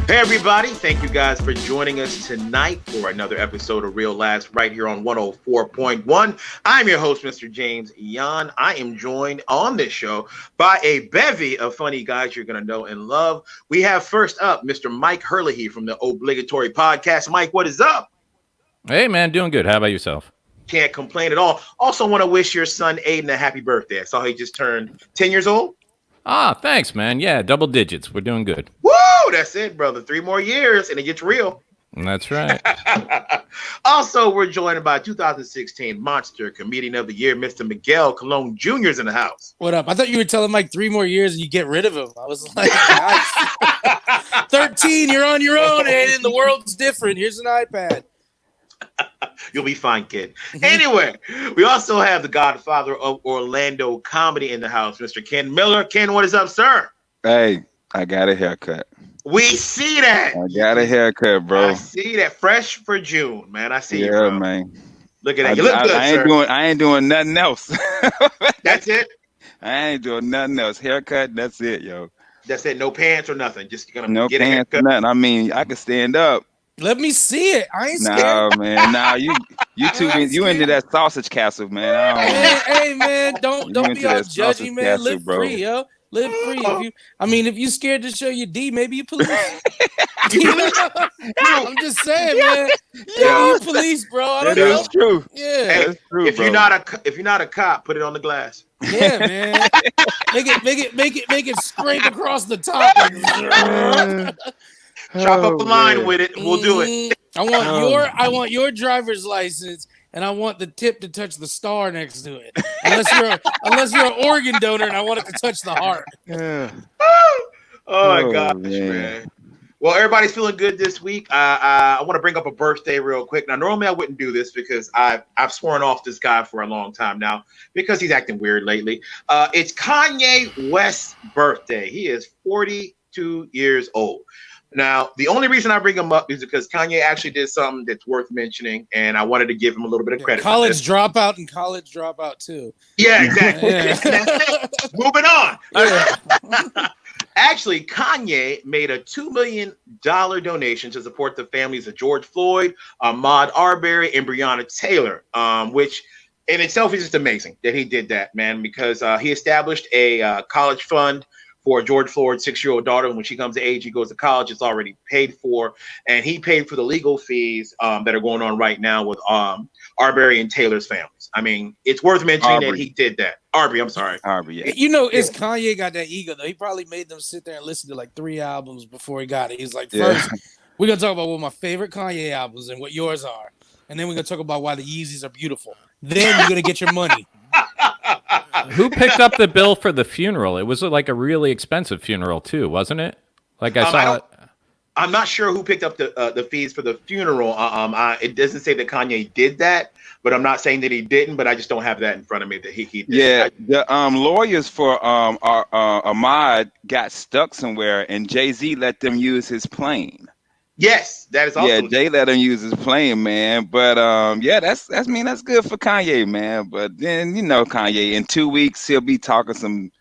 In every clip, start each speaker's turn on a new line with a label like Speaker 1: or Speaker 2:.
Speaker 1: Hey everybody, thank you guys for joining us tonight for another episode of Real Laughs right here on 104.1. I'm your host, Mr. James Yan. I am joined on this show by a bevy of funny guys you're going to know and love. We have first up Mr. Mike Herlihy from the Obligatory Podcast. Mike, what is up?
Speaker 2: Hey man, doing good. How about yourself?
Speaker 1: Can't complain at all. Also want to wish your son Aiden a happy birthday. I saw he just turned 10 years old.
Speaker 2: Thanks, man. Yeah, double digits. We're doing good.
Speaker 1: Woo! That's it, brother. 3 more years and it gets real.
Speaker 2: That's right.
Speaker 1: Also, we're joined by 2016 Monster Comedian of the Year, Mr. Miguel Colon Jr. is in the house.
Speaker 3: What up? I thought you were telling Mike 3 more years and you get rid of him. I was like, nice. 13, you're on your own, and the world's different. Here's an iPad.
Speaker 1: You'll be fine, kid. Anyway, we also have the godfather of Orlando comedy in the house, Mr. Ken Miller. Ken, what is up, sir?
Speaker 4: Hey, I got a haircut.
Speaker 1: We see that.
Speaker 4: I got a haircut, bro.
Speaker 1: I see that. Fresh for June, man. I see you,
Speaker 4: Yeah,
Speaker 1: bro.
Speaker 4: man.
Speaker 1: Look at that. You look good, sir.
Speaker 4: I ain't doing nothing else.
Speaker 1: That's it?
Speaker 4: I ain't doing nothing else. Haircut, that's it, yo.
Speaker 1: That's it. No pants or nothing. Just gonna
Speaker 4: No
Speaker 1: get
Speaker 4: pants
Speaker 1: a
Speaker 4: or
Speaker 1: haircut.
Speaker 4: nothing. I mean, I can stand up.
Speaker 3: Let me see it. I ain't scared.
Speaker 4: No, man. Nah, you into that sausage castle, man.
Speaker 3: Hey, man, don't
Speaker 4: You
Speaker 3: be
Speaker 4: into
Speaker 3: all
Speaker 4: that sausage
Speaker 3: judgy, man.
Speaker 4: castle,
Speaker 3: Live
Speaker 4: bro.
Speaker 3: free, yo. Live free. If you scared to show your D, maybe you police. I'm just saying, man. Yeah, you police, bro. I don't
Speaker 4: That
Speaker 3: know.
Speaker 4: is true.
Speaker 3: Yeah,
Speaker 4: That's true,
Speaker 1: If
Speaker 4: bro.
Speaker 1: you're not a cop, put it on the glass.
Speaker 3: yeah, man. Make it scrape across the top.
Speaker 1: Chop up a line
Speaker 4: man.
Speaker 1: with it. We'll do it.
Speaker 3: I want your driver's license, and I want the tip to touch the star next to it. Unless you're an organ donor, and I want it to touch the heart.
Speaker 4: Yeah.
Speaker 1: Oh my
Speaker 4: Oh,
Speaker 1: gosh, man. Well, everybody's feeling good this week. I want to bring up a birthday real quick. Now, normally I wouldn't do this because I've sworn off this guy for a long time now because he's acting weird lately. It's Kanye West's birthday. He is 42 years old. Now, the only reason I bring him up is because Kanye actually did something that's worth mentioning, and I wanted to give him a little bit of credit.
Speaker 3: College dropout and college dropout too.
Speaker 1: Yeah, exactly.
Speaker 3: Yeah.
Speaker 1: Moving on.
Speaker 3: Yeah.
Speaker 1: Actually, Kanye made a $2 million donation to support the families of George Floyd, Ahmaud Arbery, and Breonna Taylor, which in itself is just amazing that he did that, man, because he established a college fund for George Floyd's 6-year-old daughter. When she comes of age, he goes to college. It's already paid for. And he paid for the legal fees that are going on right now with Arbery and Taylor's families. I mean, it's worth mentioning that he did that. Arbery, I'm sorry.
Speaker 4: Arbery, yeah.
Speaker 3: You know, it's Kanye got that ego though. He probably made them sit there and listen to like 3 albums before he got it. He's like, first, we're gonna talk about what my favorite Kanye albums and what yours are, and then we're gonna talk about why the Yeezys are beautiful. Then you're gonna get your money.
Speaker 2: Who picked up the bill for the funeral? It was like a really expensive funeral too, wasn't it? Like I saw it.
Speaker 1: I'm not sure who picked up the fees for the funeral. It doesn't say that Kanye did that, but I'm not saying that he didn't. But I just don't have that in front of me that he did.
Speaker 4: Yeah, the lawyers for Ahmaud got stuck somewhere, and Jay-Z let them use his plane.
Speaker 1: Yes, that is also.
Speaker 4: Yeah, Jay let him use his plane, man. But that's good for Kanye, man. But then Kanye in 2 weeks he'll be talking some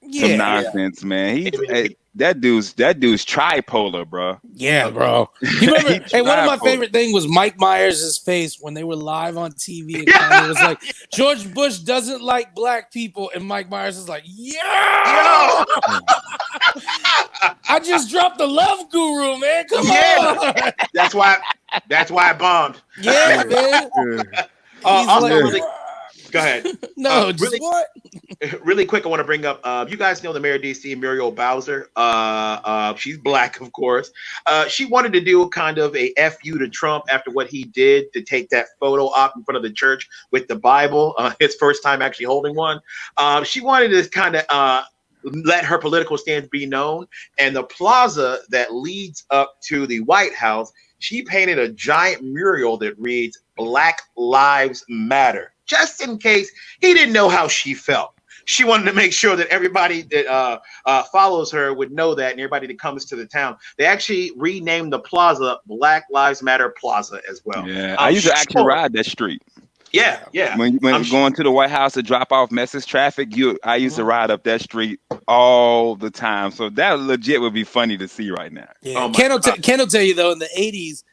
Speaker 4: nonsense, man. That dude's tripolar, bro.
Speaker 3: Yeah, bro. You remember? Hey, one of my favorite things was Mike Myers' face when they were live on TV. And Kanye was like, George Bush doesn't like black people, and Mike Myers is like, yo! I just dropped the love guru, man. Come on.
Speaker 1: That's why I bombed.
Speaker 3: Yeah, man.
Speaker 1: Go ahead.
Speaker 3: No,
Speaker 1: really quick, I want to bring up, you guys know the mayor of DC, Muriel Bowser. She's black, of course. She wanted to do kind of a FU to Trump after what he did to take that photo op in front of the church with the Bible, his first time actually holding one. She wanted to kind of let her political stance be known. And the plaza that leads up to the White House, she painted a giant mural that reads Black Lives Matter, just in case he didn't know how she felt. She wanted to make sure that everybody that follows her would know that, and everybody that comes to the town. They actually renamed the plaza Black Lives Matter Plaza as well.
Speaker 4: Yeah, I used to actually ride that street.
Speaker 1: Yeah.
Speaker 4: When
Speaker 1: I'm
Speaker 4: you're going to the White House to drop off message traffic, I used to ride up that street all the time. So that legit would be funny to see right now.
Speaker 3: Yeah,
Speaker 1: Oh my God.
Speaker 3: Ken will tell you though, in the '80s,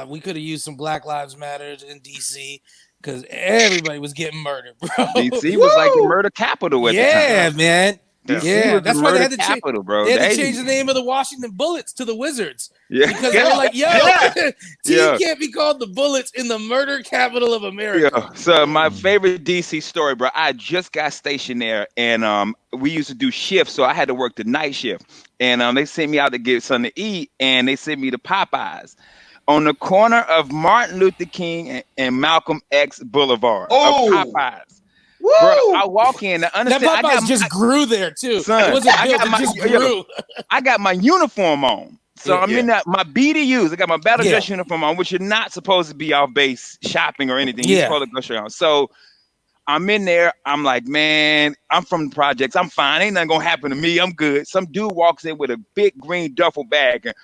Speaker 3: we could have used some Black Lives Matters in DC because everybody was getting murdered, bro.
Speaker 4: DC was like the
Speaker 1: Woo!
Speaker 4: murder capital at the
Speaker 3: Yeah,
Speaker 4: time.
Speaker 3: man.
Speaker 1: Yeah.
Speaker 4: DC
Speaker 3: Yeah,
Speaker 4: was the
Speaker 3: that's why they
Speaker 4: murder
Speaker 3: had to change.
Speaker 4: capital, bro.
Speaker 3: They had to change the name of the Washington Bullets to the Wizards
Speaker 4: Yeah.
Speaker 3: because they were
Speaker 1: Yeah.
Speaker 3: like, "Yo,
Speaker 1: Yeah.
Speaker 3: team
Speaker 4: Yeah.
Speaker 3: can't be called the Bullets in the murder capital of America."
Speaker 4: Yeah. So my favorite DC story, bro. I just got stationed there, and we used to do shifts, so I had to work the night shift. And they sent me out to get something to eat, and they sent me to Popeyes on the corner of Martin Luther King and Malcolm X Boulevard of
Speaker 1: Oh.
Speaker 4: Popeyes. Bro, I
Speaker 1: Woo!
Speaker 4: walk in and
Speaker 3: That
Speaker 4: understand.
Speaker 3: Popeyes just grew there too.
Speaker 4: Son,
Speaker 3: It wasn't
Speaker 4: I
Speaker 3: built;
Speaker 4: got
Speaker 3: it
Speaker 4: my
Speaker 3: just grew.
Speaker 4: I got my uniform on. So I'm in that my BDUs. I got my battle dress uniform on, which you're not supposed to be off base shopping or anything. You're supposed to go straight on. So I'm in there. I'm like, man, I'm from the projects. I'm fine. Ain't nothing gonna happen to me. I'm good. Some dude walks in with a big green duffel bag and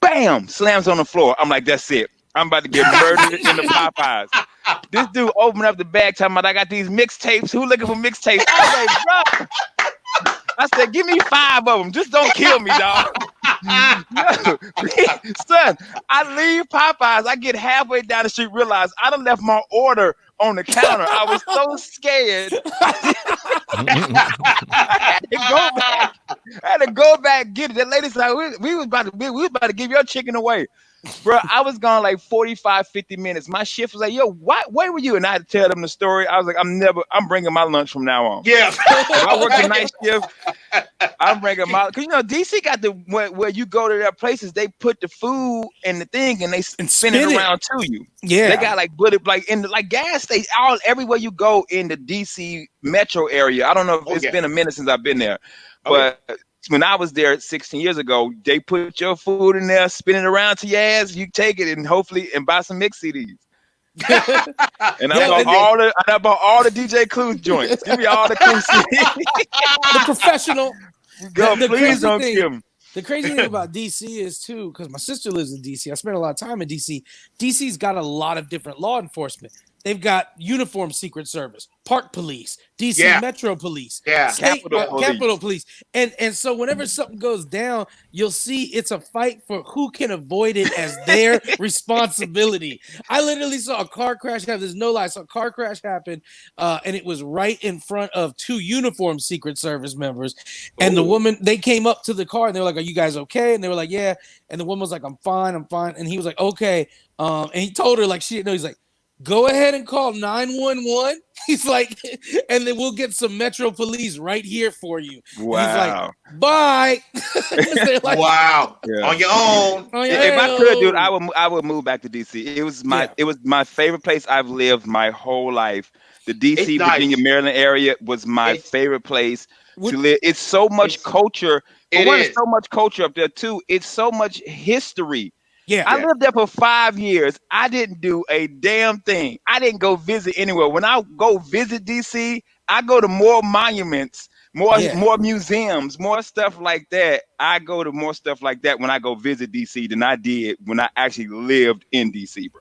Speaker 4: bam, slams on the floor. I'm like, that's it. I'm about to get murdered in the Popeyes. This dude opened up the bag, talking about I got these mixtapes. Who looking for mixtapes? I was like, bro. I said, give me 5 of them. Just don't kill me, dog. Son, I leave Popeyes. I get halfway down the street, realize I done left my order on the counter. I was so scared. I had to go back, get it. The lady said, we was about to give your chicken away. Bro, I was gone like 45, 50 minutes. My shift was like, yo, where were you? And I had to tell them the story. I was like, I'm bringing my lunch from now on.
Speaker 1: Yeah.
Speaker 4: If I work the night shift, I'm bringing my, because DC got where you go to their places, they put the food in the thing and they spin it around to you.
Speaker 3: Yeah.
Speaker 4: They got like in the gas stations, everywhere you go in the DC metro area. I don't know if it's been a minute since I've been there, but when I was there 16 years ago, they put your food in there, spin it around to your ass, you take it and hopefully buy some mix CDs. And I bought all the DJ Clue joints. Give me all the Clue CDs.
Speaker 3: The professional.
Speaker 4: Please don't kill me.
Speaker 3: The crazy thing about DC is too, because my sister lives in DC. I spent a lot of time in DC. DC's got a lot of different law enforcement. They've got uniform Secret Service, Park Police, DC Metro Police, Capitol Police. And so whenever something goes down, you'll see it's a fight for who can avoid it as their responsibility. I literally saw a car crash happen. There's no lie. I saw a car crash happen, and it was right in front of 2 uniformed Secret Service members. And the woman, they came up to the car and they were like, "Are you guys okay?" And they were like, "Yeah." And the woman was like, I'm fine. And he was like, "Okay." And he told her like she didn't know. He's like, "Go ahead and call 911." He's like, "And then we'll get some Metro Police right here for you."
Speaker 4: Wow.
Speaker 3: And he's like, "Bye."
Speaker 1: Like, wow. Yeah. On your own.
Speaker 4: If I could, dude, I would move back to DC. It was my favorite place I've lived my whole life. The DC, Virginia, Maryland area was my favorite place to live. It's so much culture. There's so much culture up there too. It's so much history. Yeah, I lived there for 5 years. I didn't do a damn thing. I didn't go visit anywhere. When I go visit DC, I go to more monuments, more museums, more stuff like that. I go to more stuff like that when I go visit DC than I did when I actually lived in DC, bro.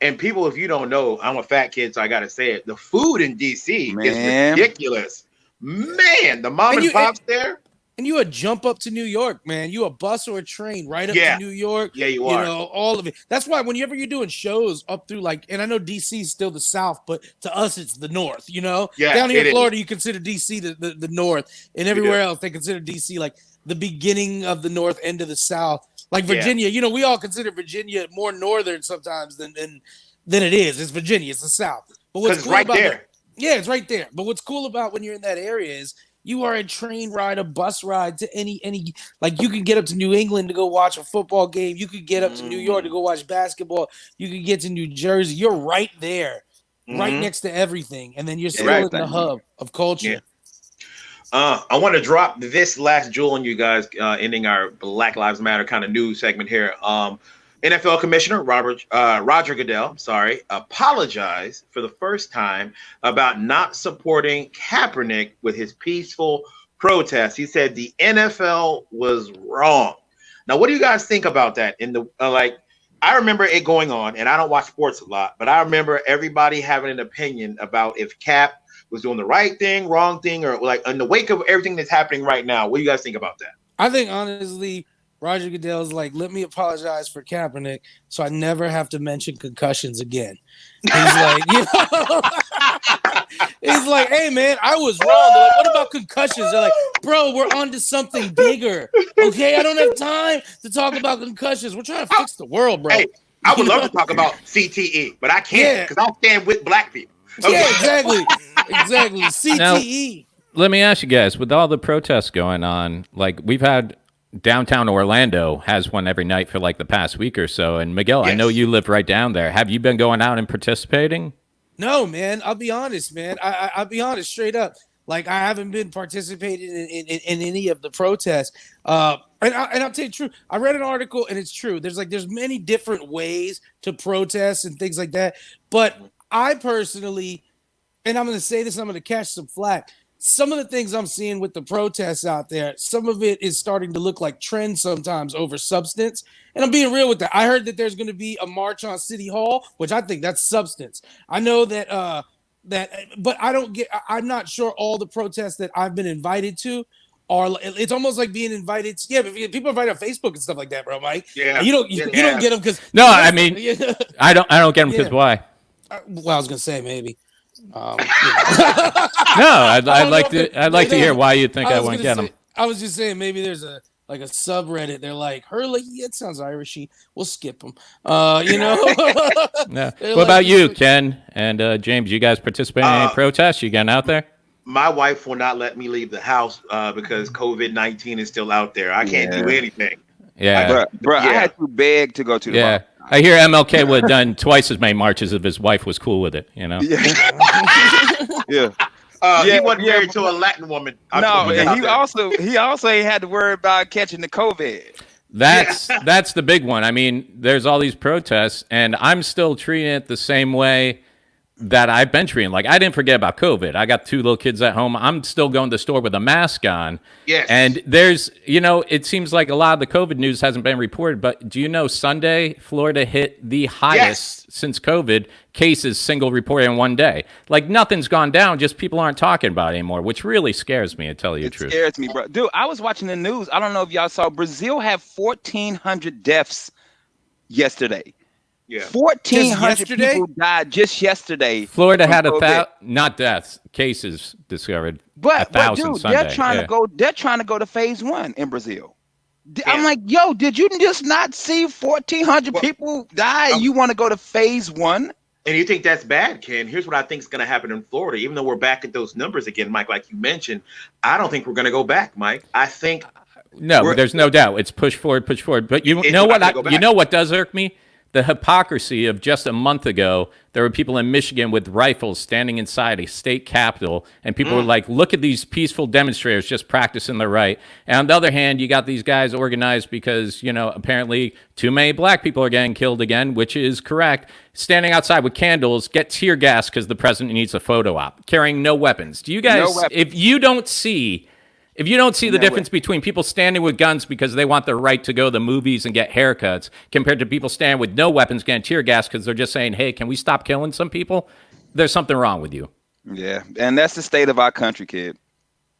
Speaker 1: And people, if you don't know, I'm a fat kid, so I gotta say it. The food in DC is ridiculous. Man, the mom and pops there.
Speaker 3: And you would jump up to New York, man. You a bus or a train right up to New York.
Speaker 1: Yeah, you are.
Speaker 3: You know, all of it. That's why whenever you're doing shows up through and I know DC is still the South, but to us it's the North, you know?
Speaker 1: Yeah,
Speaker 3: down here in Florida, you consider DC the North. And everywhere else, they consider DC like the beginning of the North, end of the South. Like Virginia, you know, we all consider Virginia more northern sometimes than it is. It's Virginia, it's the South. But what's cool
Speaker 1: right there.
Speaker 3: It's right there. But what's cool about when you're in that area is you are a train ride, a bus ride to any like you can get up to New England to go watch a football game. You could get up to New York to go watch basketball. You could get to New Jersey. You're right there, right next to everything. And then you're still in the hub of culture.
Speaker 1: Yeah. I want to drop this last jewel on you guys, ending our Black Lives Matter kind of news segment here. NFL Commissioner Roger Goodell, apologized for the first time about not supporting Kaepernick with his peaceful protest. He said the NFL was wrong. Now, what do you guys think about that? In the I remember it going on, and I don't watch sports a lot, but I remember everybody having an opinion about if Cap was doing the right thing, wrong thing, or like in the wake of everything that's happening right now. What do you guys think about that?
Speaker 3: I think honestly, Roger Goodell's like, let me apologize for Kaepernick, so I never have to mention concussions again. He's like, he's like, hey man, I was wrong. They're like, what about concussions? They're like, bro, we're on to something bigger. Okay, I don't have time to talk about concussions. We're trying to fix the world, bro.
Speaker 1: Hey, I would love to talk about CTE, but I can't because I stand with black people.
Speaker 3: Okay. Yeah, exactly. CTE.
Speaker 2: Now, let me ask you guys, with all the protests going on, like we've had downtown Orlando has one every night for like the past week or so. And Miguel, yes. I know you live right down there. Have you been going out and participating?
Speaker 3: No, man. I'll be honest, man. I'll be honest, straight up. Like I haven't been participating in any of the protests. And I'll tell you the truth. I read an article and it's true. There's many different ways to protest and things like that. But I personally, and I'm going to say this, I'm going to catch some flack. Some of the things I'm seeing with the protests out there, some of it is starting to look like trends sometimes over substance. And I'm being real with that. I heard that there's going to be a march on City Hall, which I think that's substance. I know that, but I'm not sure all the protests that I've been invited to are, it's almost like being invited. Yeah, but people invite on Facebook and stuff like that, bro, Mike.
Speaker 1: Yeah.
Speaker 3: You don't get them because.
Speaker 2: No, I mean, I don't get them because why?
Speaker 3: Well, I was going to say maybe.
Speaker 2: No, I'd like to hear why you think I wouldn't get them.
Speaker 3: I was just saying maybe there's a subreddit. They're like, Hurley, it sounds Irishy. We'll skip them.
Speaker 2: Yeah. What about you, Ken and James? You guys participating in any protests? You getting out there?
Speaker 1: My wife will not let me leave the house because COVID-19 is still out there. I can't do anything.
Speaker 2: Yeah,
Speaker 4: bro. I had to beg to go to the bar.
Speaker 2: I hear MLK would have done twice as many marches if his wife was cool with it, you know?
Speaker 4: Yeah.
Speaker 1: He wasn't married to a Latin woman.
Speaker 4: He also ain't had to worry about catching the COVID.
Speaker 2: That's the big one. I mean, there's all these protests, and I'm still treating it the same way that I've been treating. Like, I didn't forget about COVID. I got 2 little kids at home. I'm still going to the store with a mask on.
Speaker 1: Yes.
Speaker 2: And there's, it seems like a lot of the COVID news hasn't been reported, but do you know Sunday, Florida hit the highest since COVID cases single reported in one day? Like, nothing's gone down, just people aren't talking about it anymore, which really scares me, to tell you the truth.
Speaker 4: It scares me, bro. Dude, I was watching the news. I don't know if y'all saw, Brazil had 1,400 deaths yesterday.
Speaker 1: Yeah,
Speaker 4: 1,400 people died just yesterday.
Speaker 2: Florida had not deaths, cases discovered.
Speaker 4: But
Speaker 2: 1,000
Speaker 4: dude,
Speaker 2: Sunday.
Speaker 4: they're trying to go. They're trying to go to phase 1 in Brazil. Yeah. I'm like, yo, did you just not see 1,400 people die? You want to go to phase 1?
Speaker 1: And you think that's bad, Ken? Here's what I think is going to happen in Florida. Even though we're back at those numbers again, Mike, like you mentioned, I don't think we're going to go back, Mike. I think
Speaker 2: there's no doubt. It's push forward. But you know what? You know what does irk me? The hypocrisy of just a month ago, there were people in Michigan with rifles standing inside a state capitol, and people were like, look at these peaceful demonstrators just practicing their right. And on the other hand, you got these guys organized because, apparently too many black people are getting killed again, which is correct, standing outside with candles, get tear gas because the president needs a photo op, carrying no weapons. Do you guys, if you don't see the difference between people standing with guns because they want their right to go to the movies and get haircuts compared to people standing with no weapons getting tear gas because they're just saying, hey, can we stop killing some people? There's something wrong with you.
Speaker 4: Yeah, and that's the state of our country, kid.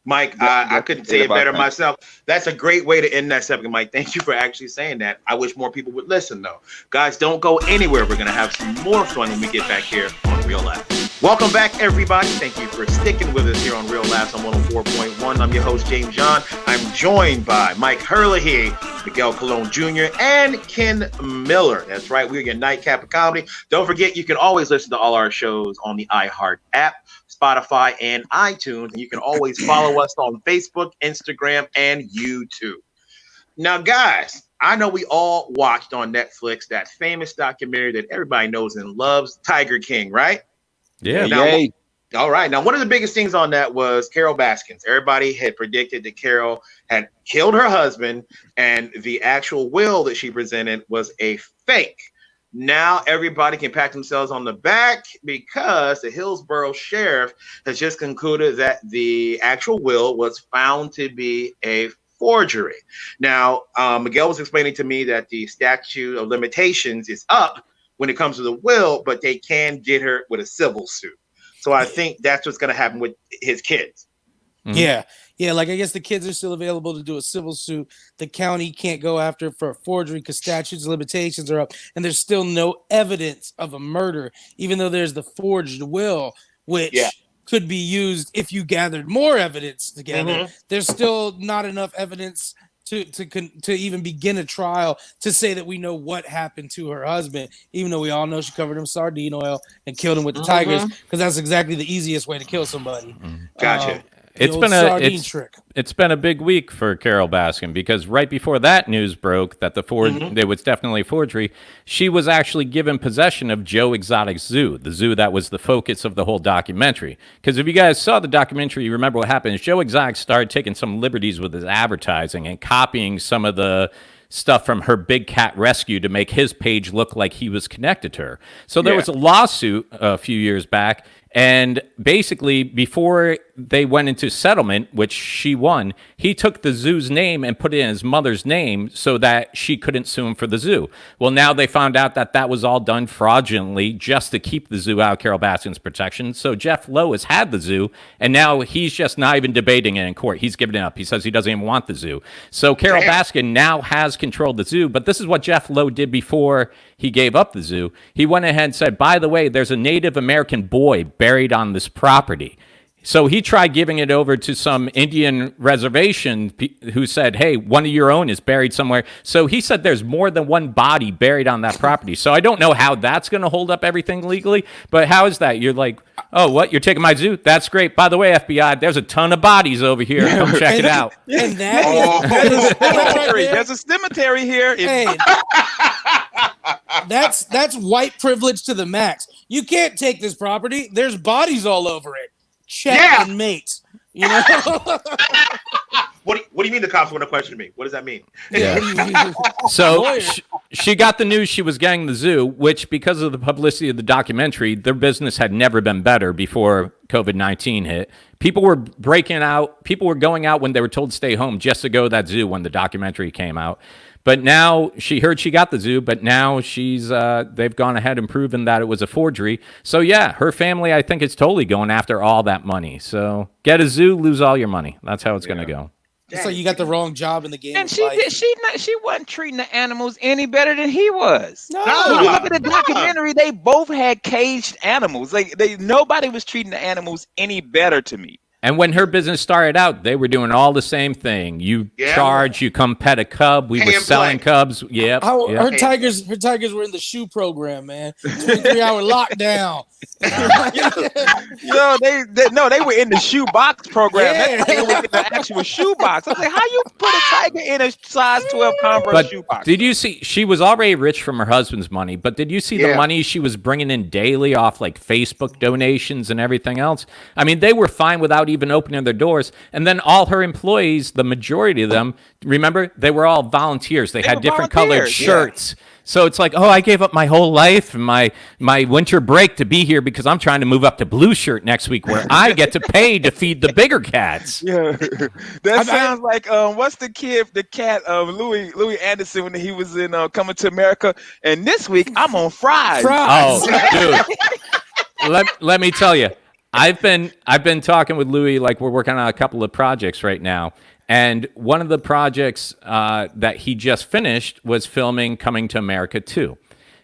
Speaker 1: Mike, I couldn't say it better myself. That's a great way to end that segment, Mike. Thank you for actually saying that. I wish more people would listen, though. Guys, don't go anywhere. We're going to have some more fun when we get back here on Real Life. Welcome back, everybody. Thank you for sticking with us here on Real Laughs on 104.1. I'm your host, James John. I'm joined by Mike Herlihy, Miguel Colon Jr., and Ken Miller. That's right. We're your nightcap of comedy. Don't forget, you can always listen to all our shows on the iHeart app, Spotify, and iTunes. And you can always follow us on Facebook, Instagram, and YouTube. Now, guys, I know we all watched on Netflix that famous documentary that everybody knows and loves, Tiger King, right?
Speaker 2: Yeah.
Speaker 1: All right. Now, one of the biggest things on that was Carol Baskins. Everybody had predicted that Carol had killed her husband, and the actual will that she presented was a fake. Now everybody can pat themselves on the back because the Hillsborough sheriff has just concluded that the actual will was found to be a forgery. Now, Miguel was explaining to me that the statute of limitations is up when it comes to the will, but they can get her with a civil suit. So I think that's what's going to happen with his kids.
Speaker 3: Mm-hmm. Yeah. Like, I guess the kids are still available to do a civil suit. The county can't go after for forgery because statutes of limitations are up, and there's still no evidence of a murder, even though there's the forged will, which could be used if you gathered more evidence together. Mm-hmm. There's still not enough evidence to even begin a trial to say that we know what happened to her husband, even though we all know she covered him in sardine oil and killed him with the tigers, because that's exactly the easiest way to kill somebody.
Speaker 1: Gotcha.
Speaker 2: It's been a big week for Carole Baskin, because right before that news broke that there was definitely forgery, she was actually given possession of Joe Exotic's zoo, the zoo that was the focus of the whole documentary. Because if you guys saw the documentary, you remember what happened. Joe Exotic started taking some liberties with his advertising and copying some of the stuff from her Big Cat Rescue to make his page look like he was connected to her. So there was a lawsuit a few years back. And basically, before they went into settlement, which she won, he took the zoo's name and put it in his mother's name so that she couldn't sue him for the zoo. Well, now they found out that that was all done fraudulently just to keep the zoo out of Carole Baskin's protection. So Jeff Lowe has had the zoo, and now he's just not even debating it in court. He's given it up. He says he doesn't even want the zoo. So Carole Baskin now has controlled the zoo, but this is what Jeff Lowe did before he gave up the zoo. He went ahead and said, by the way, there's a Native American boy buried on this property. So he tried giving it over to some Indian reservation who said, hey, one of your own is buried somewhere. So he said there's more than one body buried on that property. So I don't know how that's going to hold up everything legally, but how is that? You're like, oh, what? You're taking my zoo? That's great. By the way, FBI, there's a ton of bodies over here. Come check it out.
Speaker 3: And there's
Speaker 4: a cemetery here.
Speaker 3: Hey, that's white privilege to the max. You can't take this property. There's bodies all over it. Check and mate. You know?
Speaker 1: What do you mean the cops want to question me? What does that mean?
Speaker 2: Yeah. So she got the news she was getting the zoo, which, because of the publicity of the documentary, their business had never been better before COVID-19 hit. People were breaking out. People were going out when they were told to stay home just to go to that zoo when the documentary came out. But now she heard she got the zoo, but now they've gone ahead and proven that it was a forgery. So yeah, her family, I think, is totally going after all that money. So get a zoo, lose all your money. That's how it's going to go.
Speaker 3: It's like you got the wrong job in the game.
Speaker 4: And she wasn't treating the animals any better than he was. No. When you look at the documentary, they both had caged animals. Nobody was treating the animals any better to me.
Speaker 2: And when her business started out, they were doing all the same thing. You charge, you come pet a cub. We were selling cubs. Yep.
Speaker 3: Her tigers were in the shoe program, man. 23-hour lockdown.
Speaker 4: They were in the shoe box program. Yeah. That was in the actual shoe box. I was like, how you put a tiger in a size 12 Converse shoe box?
Speaker 2: Did you see? She was already rich from her husband's money, but did you see the money she was bringing in daily off like Facebook donations and everything else? I mean, they were fine without even opening their doors. And then all her employees, the majority of them, remember, they were all volunteers. They had different colored shirts. Yeah. So it's like, oh, I gave up my whole life and my winter break to be here because I'm trying to move up to blue shirt next week where I get to pay to feed the bigger cats.
Speaker 4: Yeah, that sounds like what's the cat of Louis Anderson when he was in Coming to America, and this week I'm on fries.
Speaker 2: Oh, dude, let me tell you, I've been talking with Louis, like we're working on a couple of projects right now. And one of the projects that he just finished was filming Coming to America 2.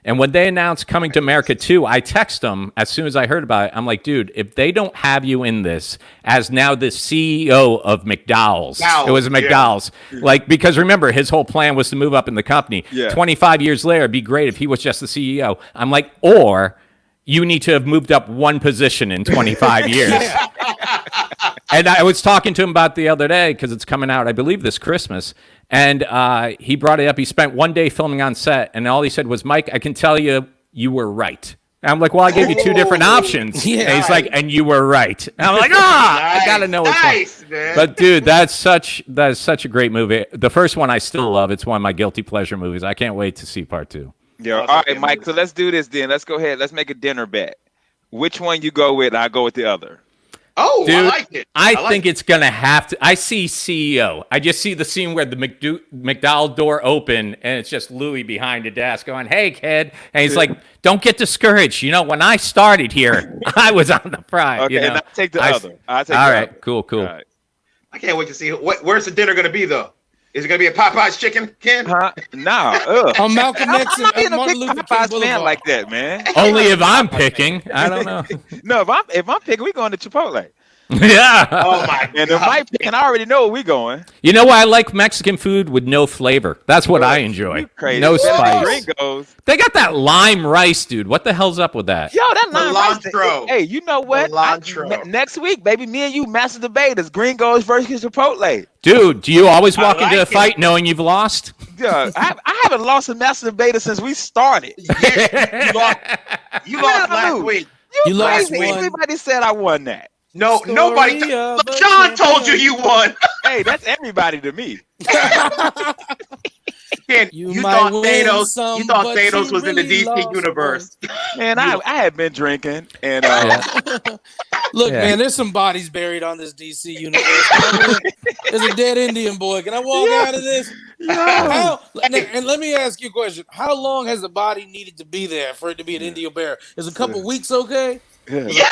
Speaker 2: And when they announced Coming to America 2, I text him as soon as I heard about it. I'm like, dude, if they don't have you in this as now the CEO of McDowell's, it was McDowell's. Like, because remember, his whole plan was to move up in the company. Yeah. 25 years later, it'd be great if he was just the CEO. I'm like, or you need to have moved up one position in 25 years. And I was talking to him about the other day because it's coming out, I believe, this Christmas. And he brought it up. He spent one day filming on set, and all he said was, Mike, I can tell you were right. And I'm like, well, I gave you two different options. Yeah. And he's like, and you were right. And I'm like, I got to know what's
Speaker 1: man.
Speaker 2: But, dude, that is such a great movie. The first one I still love. It's one of my guilty pleasure movies. I can't wait to see part 2.
Speaker 4: Yeah. All right, Mike, so let's do this then. Let's go ahead. Let's make a dinner bet. Which one you go with, and I go with the other.
Speaker 1: Oh,
Speaker 2: Dude,
Speaker 1: I like it.
Speaker 2: I think it's gonna have to. I see CEO. I just see the scene where the McDonald door open and it's just Louis behind the desk going, "Hey, kid," and he's like, "Don't get discouraged. You know, when I started here, I was on the front."
Speaker 4: Okay,
Speaker 2: you know?
Speaker 4: and I'll take the other.
Speaker 2: All right, cool.
Speaker 4: All right.
Speaker 1: I can't wait to see where's the dinner going to be though. Is it going to be a Popeye's chicken, Ken?
Speaker 4: Nah.
Speaker 3: On Malcolm X
Speaker 4: I'm not
Speaker 3: and
Speaker 4: being a
Speaker 3: Martin
Speaker 4: big
Speaker 3: Luther King
Speaker 4: Popeyes
Speaker 3: Boulevard.
Speaker 4: fan like that, man.
Speaker 2: Only if I'm picking. I don't know.
Speaker 4: No, if I'm picking, we going to Chipotle.
Speaker 2: Yeah.
Speaker 1: Oh my
Speaker 4: And
Speaker 1: god.
Speaker 4: if Mike picking, I already know where we going.
Speaker 2: You know why I like Mexican food with no flavor? That's what I enjoy.
Speaker 4: You crazy.
Speaker 2: No
Speaker 4: Better than
Speaker 2: spice.
Speaker 4: Gringos.
Speaker 2: They got that lime rice, dude. What the hell's up with that?
Speaker 4: Yo, that lime rice.
Speaker 1: Cilantro.
Speaker 4: Hey, you know what?
Speaker 1: Cilantro.
Speaker 4: Next week, baby, me and you master debaters. Gringos versus Chipotle.
Speaker 2: Dude, do you always walk
Speaker 1: I
Speaker 2: into
Speaker 1: like
Speaker 2: a fight knowing you've lost?
Speaker 4: Yeah, I haven't lost a master debater since we started.
Speaker 1: Yes, you lost last week.
Speaker 3: You lost
Speaker 4: Crazy.
Speaker 3: one.
Speaker 4: Everybody said I won that.
Speaker 1: No,
Speaker 3: Story
Speaker 1: nobody.
Speaker 3: of a
Speaker 1: Sean told you
Speaker 3: champion.
Speaker 1: you won.
Speaker 4: Hey, that's everybody to me.
Speaker 1: Ken,
Speaker 3: You
Speaker 1: you
Speaker 3: might
Speaker 1: thought
Speaker 3: win
Speaker 1: Thanos.
Speaker 3: some,
Speaker 1: You thought
Speaker 3: but
Speaker 1: Thanos
Speaker 3: you
Speaker 1: was in the
Speaker 3: really
Speaker 1: DC
Speaker 3: lost
Speaker 1: universe.
Speaker 4: Man, I had been drinking and
Speaker 3: Look,
Speaker 2: Yeah.
Speaker 3: man, there's some bodies buried on this DC universe. There's a dead Indian boy. Can I walk out of this? How, and let me ask you a question. How long has the body needed to be there for it to be an Indian bear? Is a couple weeks okay?
Speaker 1: Yeah.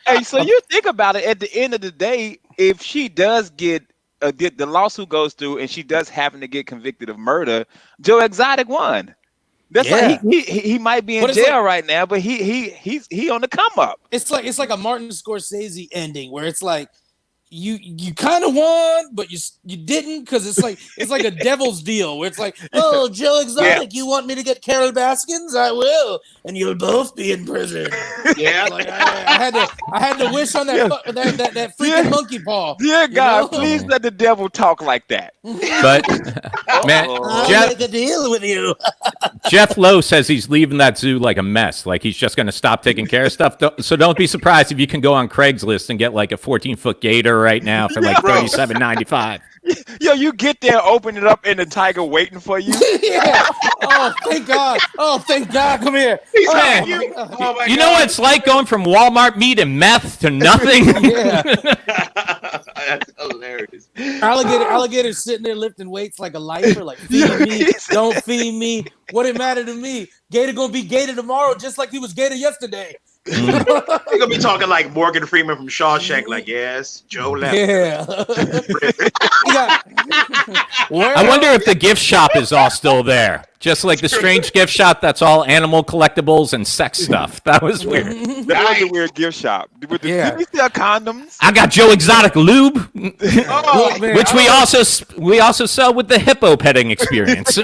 Speaker 4: hey, so you think about it. At the end of the day, if she does get the lawsuit goes through and she does happen to get convicted of murder, Joe Exotic won. That's
Speaker 3: Yeah.
Speaker 4: like he might be in
Speaker 3: But it's
Speaker 4: jail
Speaker 3: like-
Speaker 4: right now, but he's on the come up.
Speaker 3: It's like a Martin Scorsese ending where it's like you kind of won, but you didn't, because it's like a devil's deal where it's like, oh, Joe Exotic, you want me to get Carol Baskins? I will, and you'll both be in prison.
Speaker 1: Yeah.
Speaker 3: Like I had to wish on that that freaking monkey paw.
Speaker 4: Dear God,
Speaker 3: know?
Speaker 4: please let the devil talk like that.
Speaker 2: But man,
Speaker 3: I'll
Speaker 2: Jeff,
Speaker 3: make a deal with you.
Speaker 2: Jeff Lowe says he's leaving that zoo like a mess. Like he's just going to stop taking care of stuff. So don't be surprised if you can go on Craigslist and get like a 14-foot gator right now for like $37.95.
Speaker 4: Yo, you get there, open it up, and the tiger waiting for you.
Speaker 3: Yeah. Oh, thank God. Oh, thank God. Come here.
Speaker 1: He's
Speaker 3: Oh,
Speaker 1: like,
Speaker 3: my
Speaker 1: you.
Speaker 3: God.
Speaker 1: Oh my
Speaker 2: You
Speaker 1: God.
Speaker 2: know what it's like going from Walmart meat and meth to nothing?
Speaker 3: Yeah.
Speaker 1: That's hilarious.
Speaker 3: Alligator's sitting there lifting weights like a lifer, like feed me, don't feed me. What it matter to me? Gator gonna be Gator tomorrow, just like he was Gator yesterday.
Speaker 1: You're gonna be talking like Morgan Freeman from Shawshank, like, yes, Joe left.
Speaker 3: Yeah. He got-
Speaker 2: I wonder if the gift shop is all still there. Just like the strange gift shop that's all animal collectibles and sex stuff. That was weird.
Speaker 4: That was a weird gift shop. Did we sell condoms?
Speaker 2: I got Joe Exotic lube,
Speaker 1: Oh,
Speaker 3: Look, man,
Speaker 2: which we also sell with the hippo petting experience.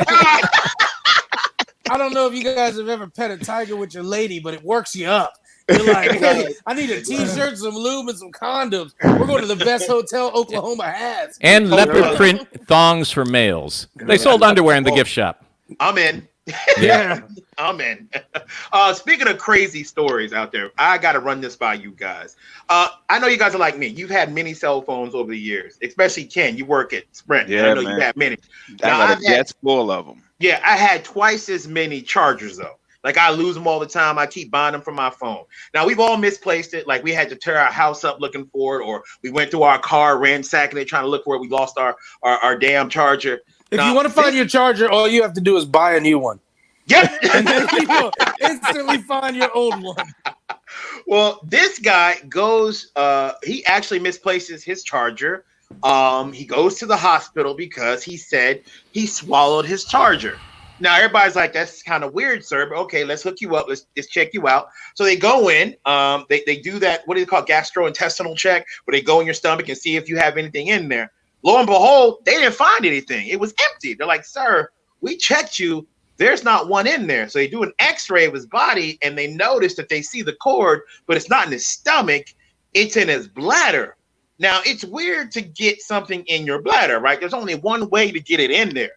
Speaker 3: I don't know if you guys have ever pet a tiger with your lady, but it works you up. You're like, hey, I need a t-shirt, some lube, and some condoms. We're going to the best hotel Oklahoma has.
Speaker 2: And leopard print thongs for males. They sold underwear in the gift shop.
Speaker 1: I'm in.
Speaker 3: Yeah.
Speaker 1: I'm in. Speaking of crazy stories out there, I got to run this by you guys. I know you guys are like me. You've had many cell phones over the years, especially Ken. You work at Sprint.
Speaker 4: Yeah,
Speaker 1: I know
Speaker 4: man.
Speaker 1: you've had many.
Speaker 4: I
Speaker 1: Now,
Speaker 4: got
Speaker 1: I've
Speaker 4: a
Speaker 1: had-
Speaker 4: desk full of them.
Speaker 1: Yeah, I had twice as many chargers though. Like I lose them all the time. I keep buying them from my phone. Now we've all misplaced it. Like we had to tear our house up looking for it, or we went through our car ransacking it trying to look for it. We lost our damn charger.
Speaker 3: If
Speaker 1: Now,
Speaker 3: you want to find your charger, all you have to do is buy a new one.
Speaker 1: Yep.
Speaker 3: And then you will instantly find your old one.
Speaker 1: Well, this guy goes. He actually misplaces his charger. He goes to the hospital because he said he swallowed his charger. Now everybody's like, that's kind of weird, sir. But okay, let's hook you up. Let's check you out. So they go in. They do that. What do they call gastrointestinal check? Where they go in your stomach and see if you have anything in there. Lo and behold, they didn't find anything. It was empty. They're like, sir, we checked you. There's not one in there. So they do an X-ray of his body, and they notice that they see the cord, but it's not in his stomach. It's in his bladder. Now it's weird to get something in your bladder, right? There's only one way to get it in there.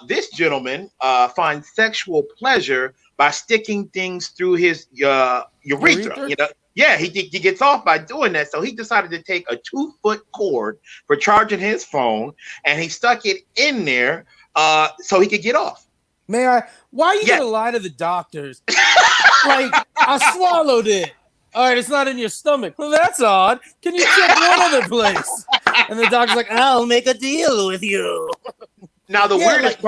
Speaker 1: This gentleman finds sexual pleasure by sticking things through his urethra.
Speaker 3: Urethra?
Speaker 1: You know, yeah, he gets off by doing that. So he decided to take a 2-foot cord for charging his phone, and he stuck it in there so he could get off.
Speaker 3: May I? Why are you
Speaker 1: Yeah.
Speaker 3: gonna lie to the doctors? Like I swallowed it. all right, it's not in your stomach. Well, that's odd. Can you check one other place? And the doctor's like, I'll make a deal with you.
Speaker 1: Now, the weirdest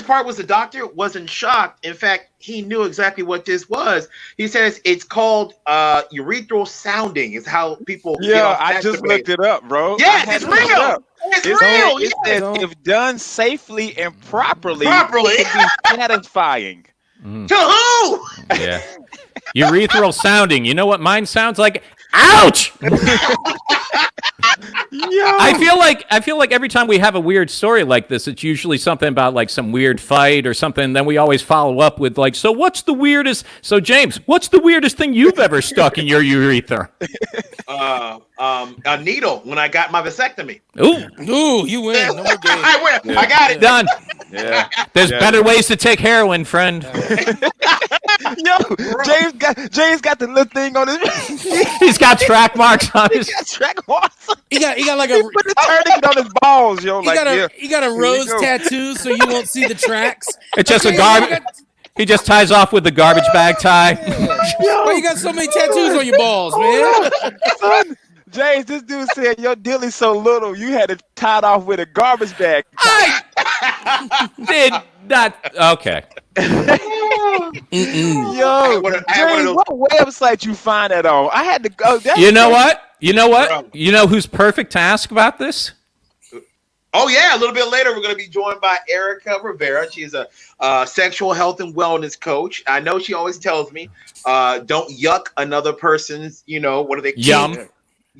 Speaker 1: part was the doctor wasn't shocked. In fact, he knew exactly what this was. He says it's called urethral sounding. Is how people.
Speaker 4: Yeah, I just looked it up, bro.
Speaker 1: Yeah, it's real. It's real.
Speaker 4: It says if done safely and properly, it can be satisfying.
Speaker 1: To who?
Speaker 2: Yeah. Urethral sounding. You know what mine sounds like? Ouch! I feel like every time we have a weird story like this, it's usually something about like some weird fight or something. And then we always follow up with like, so what's the weirdest? So James, what's the weirdest thing you've ever stuck in your urethra?
Speaker 1: A needle when I got my vasectomy.
Speaker 3: Ooh, you win. No more games.
Speaker 1: I win. Yeah. I got it.
Speaker 2: Done. Yeah. There's better ways to take heroin, friend.
Speaker 4: Yo, James got the little thing on his.
Speaker 2: He's got track marks on his.
Speaker 4: He got track marks.
Speaker 3: He got like a.
Speaker 4: Put the tourniquet on his balls, yo.
Speaker 3: He got a rose tattoo, so you won't see the tracks.
Speaker 2: It's just a garbage. He just ties off with the garbage bag tie.
Speaker 3: Yeah. Why you got so many tattoos on your balls, man?
Speaker 4: Son, James, this dude said your dilly's so little, you had it tied off with a garbage bag.
Speaker 2: I did not. Okay.
Speaker 4: Yo, James, what website you find that on? I had to go.
Speaker 2: You know what? You know who's perfect to ask about this?
Speaker 1: Oh, yeah. A little bit later, we're going to be joined by Erica Rivera. She's a sexual health and wellness coach. I know she always tells me, don't yuck another person's, what are they?
Speaker 2: Yum.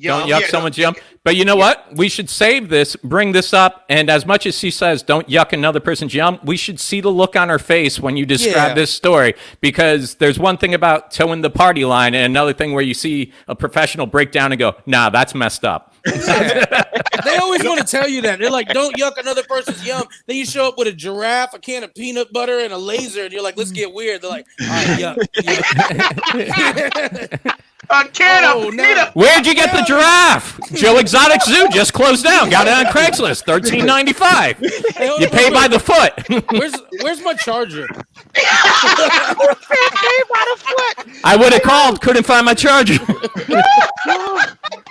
Speaker 2: Don't yuck someone's yum. But you know what? We should save this, bring this up, and as much as she says, don't yuck another person's yum, we should see the look on her face when you describe this story, because there's one thing about towing the party line and another thing where you see a professional break down and go, nah, that's messed up.
Speaker 3: They always want to tell you that. They're like, don't yuck another person's yum. Then you show up with a giraffe, a can of peanut butter, and a laser, and you're like, let's get weird. They're like, all right, yuck.
Speaker 1: A can of peanut.
Speaker 2: Where'd you get the giraffe? Joe Exotic Zoo just closed down. Got it on Craigslist. $13.95.
Speaker 3: Hey,
Speaker 2: you pay by the foot.
Speaker 3: Where's my charger?
Speaker 2: I would have called. Couldn't find my charger.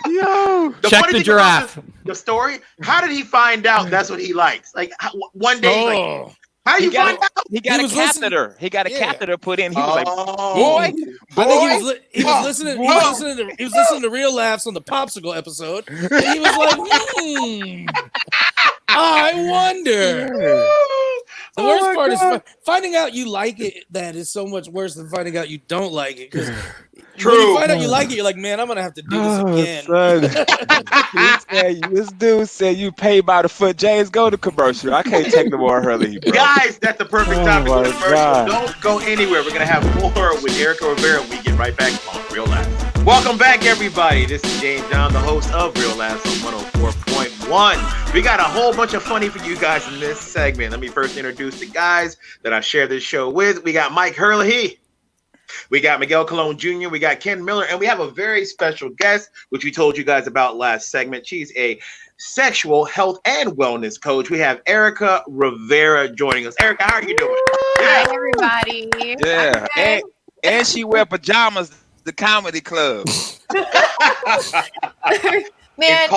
Speaker 4: Yo.
Speaker 2: Check the giraffe.
Speaker 1: The story. How did he find out that's what he likes? Like one day. How you find out?
Speaker 4: He got a catheter. He got a catheter put in. He was like, boy.
Speaker 3: I think he was listening. He was listening to Real Laughs on the Popsicle episode, and he was like, I wonder. The worst part is finding out you like it. That is so much worse than finding out you don't like it. Because when you find out you like it, you're like, man, I'm gonna have to do this again.
Speaker 4: This dude said you pay by the foot. James, go to commercial. I can't take no more early, bro.
Speaker 1: Guys, that's the perfect time to go to commercial. God. Don't go anywhere. We're gonna have more with Erica Rivera. We get right back on Real Laughs. Welcome back, everybody. This is James Down, the host of Real Laughs on 104.1. We got a whole bunch of funny for you guys in this segment. Let me first introduce the guys that I share this show with. We got Mike Herlihy. We got Miguel Colon Jr., we got Ken Miller, and we have a very special guest, which we told you guys about last segment. She's a sexual health and wellness coach. We have Erica Rivera joining us. Erica, how are you doing?
Speaker 5: Hi, everybody.
Speaker 4: Yeah, and she wear pajamas to the comedy club.
Speaker 5: Man,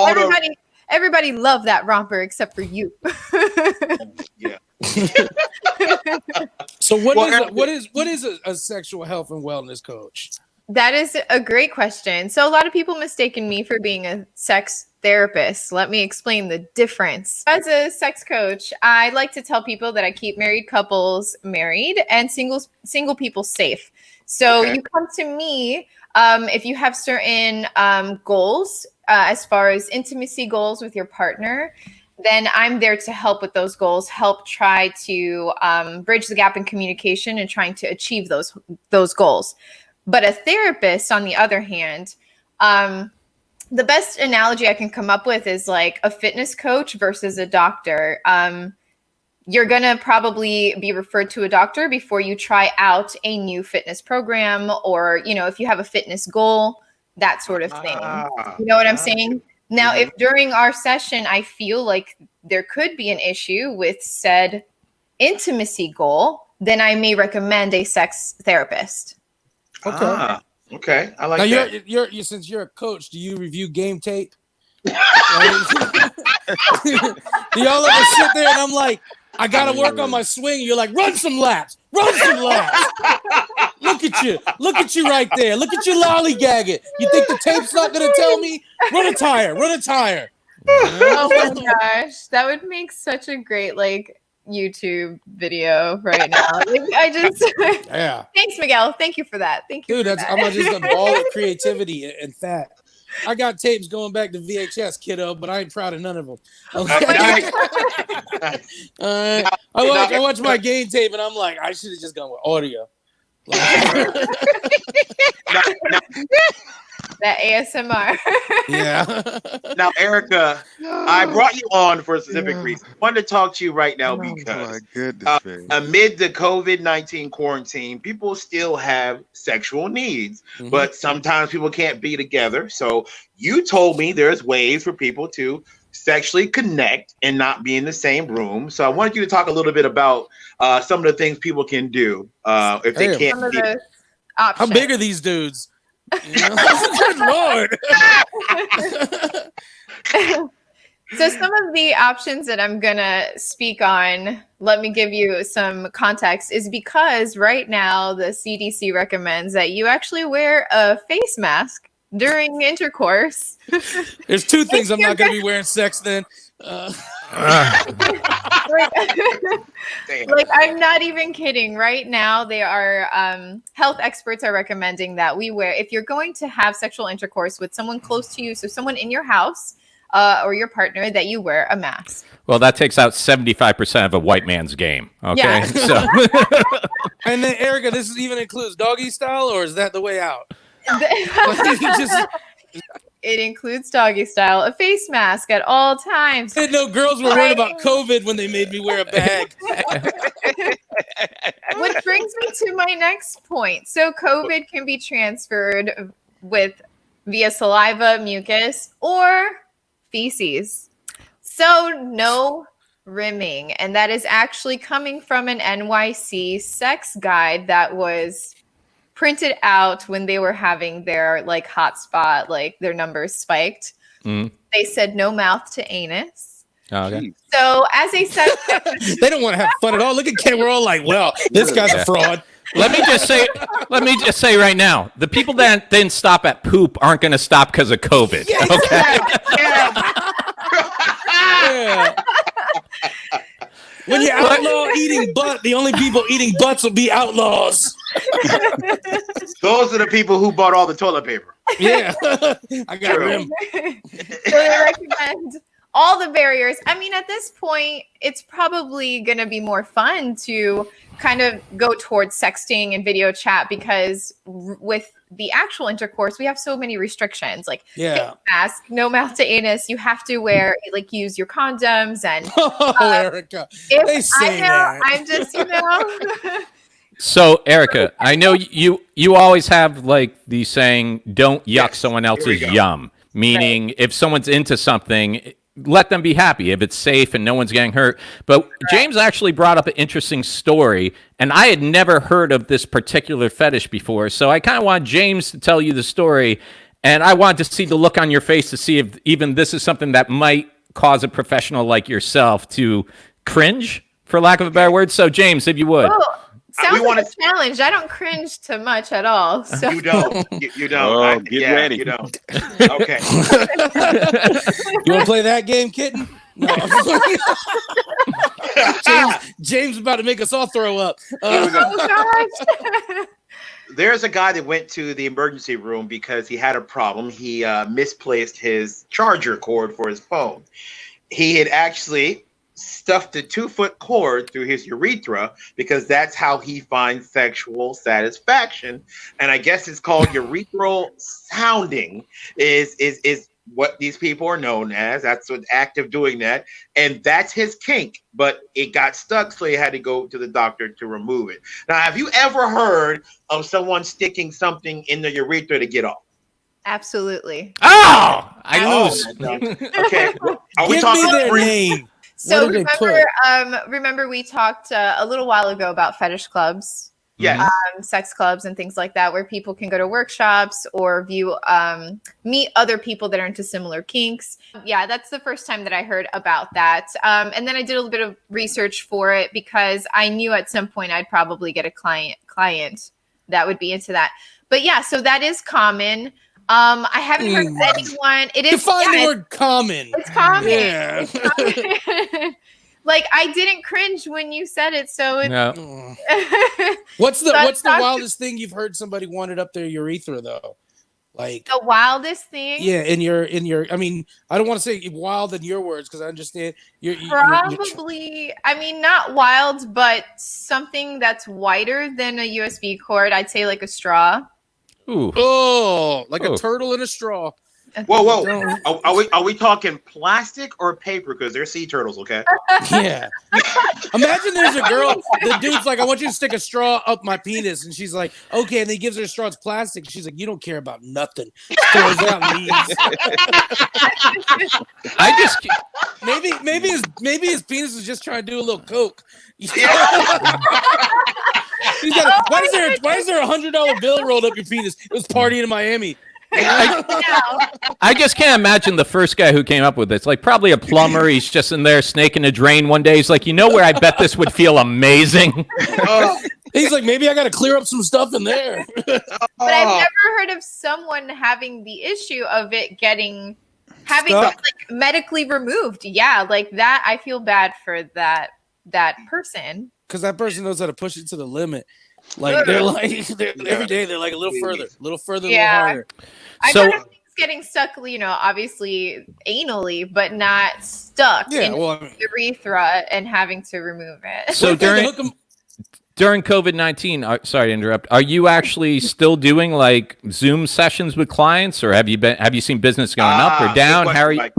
Speaker 5: everybody loved that romper except for you.
Speaker 1: Yeah.
Speaker 3: So what is a sexual health and wellness coach?
Speaker 5: That is a great question. So a lot of people mistaken me for being a sex therapist. Let me explain the difference. As a sex coach, I like to tell people that I keep married couples married and single people safe. So you come to me if you have certain goals as far as intimacy goals with your partner. Then I'm there to help with those goals, help try to bridge the gap in communication and trying to achieve those goals. But a therapist, on the other hand, the best analogy I can come up with is like a fitness coach versus a doctor. You're going to probably be referred to a doctor before you try out a new fitness program or, if you have a fitness goal, that sort of thing. You know what I'm saying? Now, if during our session, I feel like there could be an issue with said intimacy goal, then I may recommend a sex therapist.
Speaker 3: Okay.
Speaker 1: Okay, I like
Speaker 3: Now
Speaker 1: that.
Speaker 3: you're since you're a coach, do you review game tape? Do y'all ever sit there and I'm like, I gotta work on my swing. You're like, run some laps. Look at you right there. Look at you lollygagging. You think the tape's not gonna tell me? Run a tire.
Speaker 5: Oh my gosh, that would make such a great like YouTube video right now. Like,
Speaker 3: Yeah.
Speaker 5: Thanks, Miguel. Thank you for that. Thank you,
Speaker 3: Dude. I'm just a ball of creativity and fat. I got tapes going back to VHS, kiddo, but I ain't proud of none of them. Okay. I watch my game tape and I'm like, I should have just gone with audio.
Speaker 5: That ASMR.
Speaker 3: Yeah.
Speaker 1: Now, Erica, I brought you on for a specific reason. I wanted to talk to you right now because amid the COVID-19 quarantine, people still have sexual needs, but sometimes people can't be together. So you told me there's ways for people to sexually connect and not be in the same room. So I wanted you to talk a little bit about some of the things people can do if they can't be.
Speaker 3: How big are these dudes? Good Lord.
Speaker 5: So some of the options that I'm gonna speak on, let me give you some context, is because right now the CDC recommends that you actually wear a face mask during intercourse.
Speaker 3: There's two things I'm not gonna be wearing sex then.
Speaker 5: Like I'm not even kidding. Right now, they are health experts are recommending that we wear, if you're going to have sexual intercourse with someone close to you, so someone in your house or your partner, that you wear a mask.
Speaker 2: Well, that takes out 75% of a white man's game. Okay,
Speaker 5: Yeah.
Speaker 2: So.
Speaker 3: And then Erica, this even includes doggy style, or is that the way out?
Speaker 5: It includes doggy style, a face mask at all times.
Speaker 3: I didn't know girls were worried about COVID when they made me wear a bag.
Speaker 5: Which brings me to my next point. So COVID can be transferred via saliva, mucus, or feces. So no rimming. And that is actually coming from an NYC sex guide that was printed out when they were having their like hotspot, like their numbers spiked. They said no mouth to anus.
Speaker 2: Okay.
Speaker 5: So as a sex,
Speaker 3: they don't want to have fun at all. Look at Ken. We're all like, well, this guy's a fraud.
Speaker 2: Let me just say right now, the people that didn't stop at poop aren't going to stop because of COVID.
Speaker 3: Yes.
Speaker 2: Okay.
Speaker 3: Yeah. When you're outlaw eating butt, the only people eating butts will be outlaws.
Speaker 1: Those are the people who bought all the toilet paper.
Speaker 3: Yeah. I got him.
Speaker 5: So they recommend all the barriers. I mean, at this point, it's probably going to be more fun to kind of go towards sexting and video chat because with the actual intercourse, we have so many restrictions, like face mask, no mouth to anus. You have to wear, like, use your condoms and.
Speaker 3: Erica, they say that.
Speaker 5: I'm just,
Speaker 2: So, Erica, I know you always have like the saying, "Don't yuck someone else's yum," meaning if someone's into something, let them be happy if it's safe and no one's getting hurt. But James actually brought up an interesting story, and I had never heard of this particular fetish before. So I kind of want James to tell you the story, and I wanted to see the look on your face to see if even this is something that might cause a professional like yourself to cringe, for lack of a better word. So, James, if you would.
Speaker 5: Oh, sounds like a challenge. I don't cringe too much at all. So.
Speaker 1: You don't. You don't.
Speaker 4: Oh, get ready.
Speaker 1: You don't. Okay.
Speaker 3: You want to play that game, kitten? No. James about to make us all throw up.
Speaker 5: Oh, gosh.
Speaker 1: There's a guy that went to the emergency room because he had a problem. He misplaced his charger cord for his phone. He had actually stuffed a 2-foot cord through his urethra because that's how he finds sexual satisfaction. And I guess it's called urethral sounding is what these people are known as. That's what act of doing that. And that's his kink, but it got stuck. So he had to go to the doctor to remove it. Now, have you ever heard of someone sticking something in the urethra to get off?
Speaker 5: Absolutely.
Speaker 2: Oh, I lose.
Speaker 1: Okay. Are we
Speaker 3: Give
Speaker 1: talking
Speaker 3: me their name.
Speaker 5: So remember we talked a little while ago about fetish clubs.
Speaker 1: Yes.
Speaker 5: Sex clubs and things like that, where people can go to workshops or meet other people that are into similar kinks. Yeah, that's the first time that I heard about that. And then I did a little bit of research for it because I knew at some point I'd probably get a client that would be into that. But yeah, so that is common. I haven't heard of anyone. It is
Speaker 3: define the word common.
Speaker 5: It's common.
Speaker 3: Yeah.
Speaker 5: It's common. Like, I didn't cringe when you said it, so it's
Speaker 2: No.
Speaker 3: What's the wildest thing you've heard somebody wanted up their urethra though? Like
Speaker 5: the wildest thing?
Speaker 3: Yeah, in your I mean, I don't want to say wild in your words because I understand
Speaker 5: probably I mean, not wild, but something that's wider than a USB cord. I'd say like a straw.
Speaker 2: Ooh.
Speaker 3: Oh, like a turtle in a straw.
Speaker 1: Whoa. Are we talking plastic or paper? Because they're sea turtles, okay?
Speaker 3: Yeah. Imagine there's a girl, the dude's like, I want you to stick a straw up my penis. And she's like, okay. And he gives her a straw, it's plastic. She's like, you don't care about nothing. Throws out leaves.
Speaker 2: I just
Speaker 3: maybe his penis was just trying to do a little coke. Why is there $100 bill rolled up your penis? It was partying in Miami.
Speaker 2: I just can't imagine the first guy who came up with this. Like, probably a plumber. He's just in there snaking a drain one day. He's like, you know where I bet this would feel amazing?
Speaker 3: He's like, maybe I got to clear up some stuff in there.
Speaker 5: But I've never heard of someone having the issue of it having like medically removed. Yeah, like that. I feel bad for that person.
Speaker 3: Because that person knows how to push it to the limit. Like they're every day they're like a little further, a little harder.
Speaker 5: I've heard of things getting stuck, obviously anally, but not stuck in the urethra and having to remove it.
Speaker 2: So during COVID-19, sorry to interrupt, are you actually still doing like Zoom sessions with clients, or have you seen business going up or down? How are you?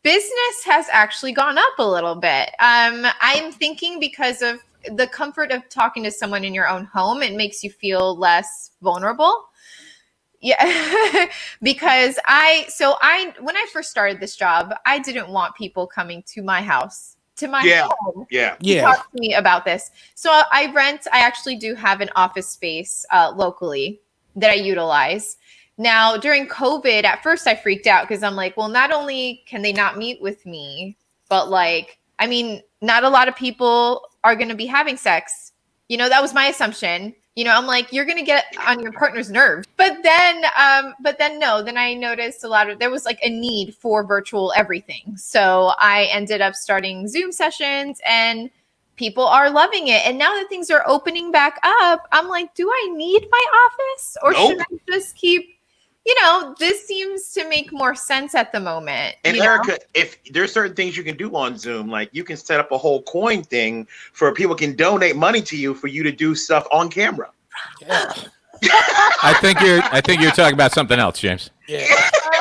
Speaker 5: Business has actually gone up a little bit. I'm thinking because of the comfort of talking to someone in your own home, it makes you feel less vulnerable. Yeah, because when I first started this job, I didn't want people coming to my house, to my home, to talk to me about this. So I actually do have an office space locally that I utilize. Now, during COVID, at first I freaked out because I'm like, well, not only can they not meet with me, but not a lot of people are going to be having sex. That was my assumption. I'm like, you're going to get on your partner's nerves. But then I noticed there was like a need for virtual everything. So I ended up starting Zoom sessions and people are loving it. And now that things are opening back up, I'm like, do I need my office or should I just keep, this seems to make more sense at the moment.
Speaker 1: And Erica, if there's certain things you can do on Zoom, like you can set up a whole coin thing for people can donate money to you for you to do stuff on camera.
Speaker 3: Yeah.
Speaker 2: I think you're talking about something else, James.
Speaker 3: Yeah.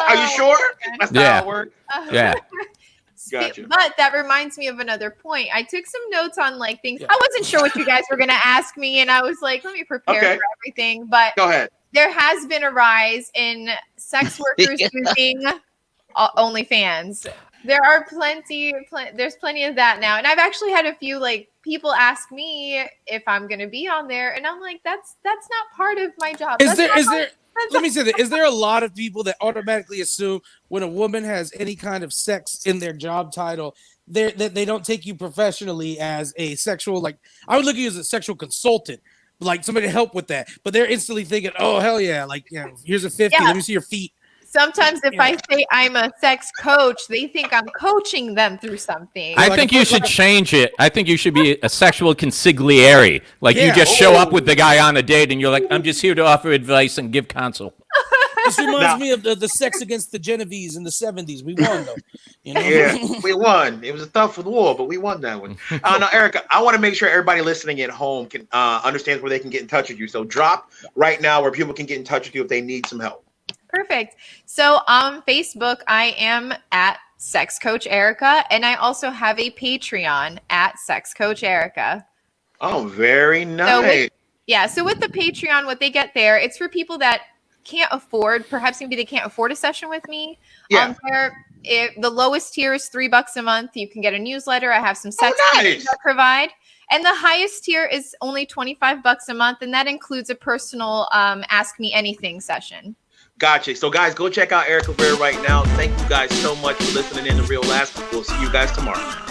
Speaker 1: Are you sure? That's not how it works.
Speaker 2: Yeah.
Speaker 1: Gotcha.
Speaker 5: But that reminds me of another point. I took some notes on like things. I wasn't sure what you guys were going to ask me, and I was like, let me prepare for everything. But
Speaker 1: go ahead.
Speaker 5: There has been a rise in sex workers using OnlyFans. There are there's plenty of that now. And I've actually had a few like people ask me if I'm going to be on there. And I'm like, that's not part of my job.
Speaker 3: Let me say that. Is there a lot of people that automatically assume when a woman has any kind of sex in their job title, that they don't take you professionally as a sexual, like I would look at you as a sexual consultant, like somebody to help with that. But they're instantly thinking, oh, hell yeah. Like, here's a 50. Let me see your feet.
Speaker 5: Sometimes if I say I'm a sex coach, they think I'm coaching them through something.
Speaker 2: I think you should change it. I think you should be a sexual consigliere. Like you just show up with the guy on a date and you're like, I'm just here to offer advice and give counsel.
Speaker 3: This reminds me of the sex against the Genovese in the 70s. We won, though.
Speaker 1: Yeah, we won. It was a tough war, but we won that one. Now, Erica, I want to make sure everybody listening at home can understands where they can get in touch with you. So drop right now where people can get in touch with you if they need some help.
Speaker 5: Perfect. So on Facebook, I am at Sex Coach Erica, and I also have a Patreon at Sex Coach Erica.
Speaker 1: Oh, very nice.
Speaker 5: So with the Patreon, what they get there, it's for people that can't afford, perhaps maybe they can't afford a session with me.
Speaker 1: Yeah.
Speaker 5: The lowest tier is $3 a month. You can get a newsletter. I have some sex tips I provide. And the highest tier is only $25 a month, and that includes a personal Ask Me Anything session.
Speaker 1: Gotcha. So, guys, go check out Erica Rivera right now. Thank you guys so much for listening in to Real Last. We'll see you guys tomorrow.